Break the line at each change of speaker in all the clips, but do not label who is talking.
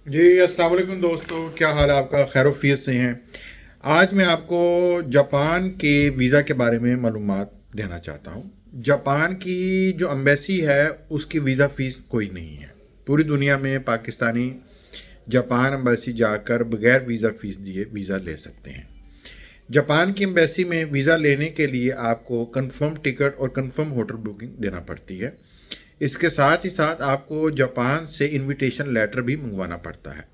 जी अस्सलाम वालेकुम दोस्तों, क्या हाल है आपका? खैरोफियत से हैं। आज मैं आपको जापान के वीज़ा के बारे में मालूमात देना चाहता हूँ। जापान की जो एम्बेसी है उसकी वीज़ा फ़ीस कोई नहीं है। पूरी दुनिया में पाकिस्तानी जापान एम्बेसी जाकर बगैर वीज़ा फ़ीस दिए वीज़ा ले सकते हैं। जापान की एम्बेसी में वीज़ा लेने के लिए आपको कंफर्म टिकट और कंफर्म होटल बुकिंग देना पड़ती है। इसके साथ ही साथ आपको जापान से इनविटेशन लेटर भी मंगवाना पड़ता है।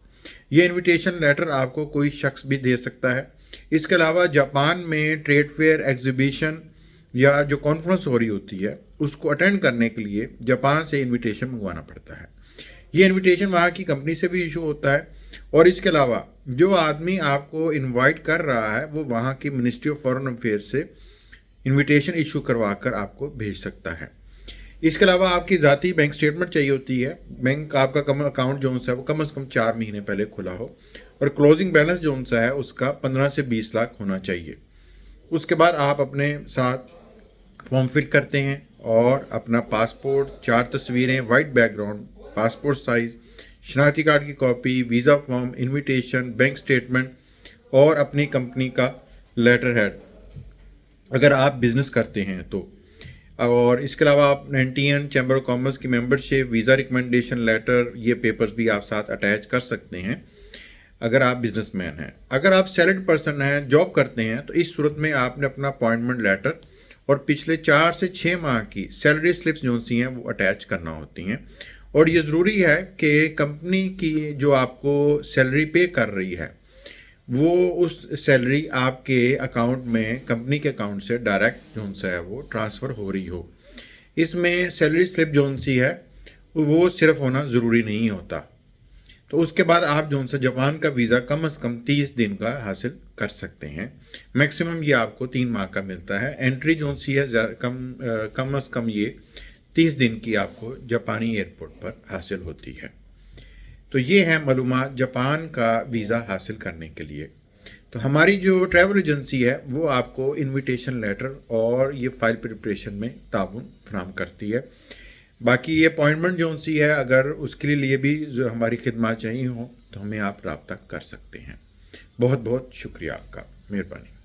ये इनविटेशन लेटर आपको कोई शख्स भी दे सकता है। इसके अलावा जापान में ट्रेड फेयर, एग्जीबिशन या जो कॉन्फ्रेंस हो रही होती है उसको अटेंड करने के लिए जापान से इनविटेशन मंगवाना पड़ता है। ये इनविटेशन वहाँ की कंपनी से भी इशू होता है। और इसके अलावा जो आदमी आपको इनवाइट कर रहा है वो वहाँ की मिनिस्ट्री ऑफ फॉरेन अफेयर्स से इनविटेशन इशू करवा कर आपको भेज सकता है। इसके अलावा आपकी ज़ाती बैंक स्टेटमेंट चाहिए होती है। बैंक आपका कम अकाउंट जो सा है वो कम से कम 4 महीने पहले खुला हो और क्लोजिंग बैलेंस जो सा है उसका 15 से 20 लाख होना चाहिए। उसके बाद आप अपने साथ फॉर्म फिल करते हैं और अपना पासपोर्ट, 4 तस्वीरें, वाइट बैकग्राउंड, पासपोर्ट साइज़, शनाख्ती कार्ड की copy, visa form, invitation, bank statement और अपनी कंपनी का लेटर हेड अगर आप बिज़नेस करते हैं तो। और इसके अलावा आप एनटीएन चैम्बर ऑफ कॉमर्स की मेंबरशिप, वीज़ा रिकमेंडेशन लेटर, ये पेपर्स भी आप साथ अटैच कर सकते हैं अगर आप बिजनेसमैन हैं। अगर आप सैलरीड पर्सन हैं, जॉब करते हैं, तो इस सूरत में आपने अपना अपॉइंटमेंट लेटर और पिछले 4 से 6 माह की सैलरी स्लिप्स जो सी हैं वो अटैच करना होती हैं। और ये ज़रूरी है कि कंपनी की जो आपको सैलरी पे कर रही है वो उस सैलरी आपके अकाउंट में, कंपनी के अकाउंट से डायरेक्ट जो सा है वो ट्रांसफ़र हो रही हो। इसमें सैलरी स्लिप जो सी है वो सिर्फ होना ज़रूरी नहीं होता। तो उसके बाद आप जो सा जापान का वीज़ा कम से कम 30 दिन का हासिल कर सकते हैं। मैक्सिमम ये आपको 3 माह का मिलता है। एंट्री जो सी है कम से कम ये 30 दिन की आपको जापानी एयरपोर्ट पर हासिल होती है। तो ये है मालूमात जापान का वीज़ा हासिल करने के लिए। तो हमारी जो ट्रैवल एजेंसी है वो आपको इनविटेशन लेटर और ये फ़ाइल प्रिपरेशन में ताउन फराहम करती है। बाकी ये अपॉइंटमेंट जो सी है अगर उसके लिए भी जो हमारी खिदमत चाहिए हो तो हमें आप रब्ता कर सकते हैं। बहुत बहुत शुक्रिया आपका, मेहरबानी।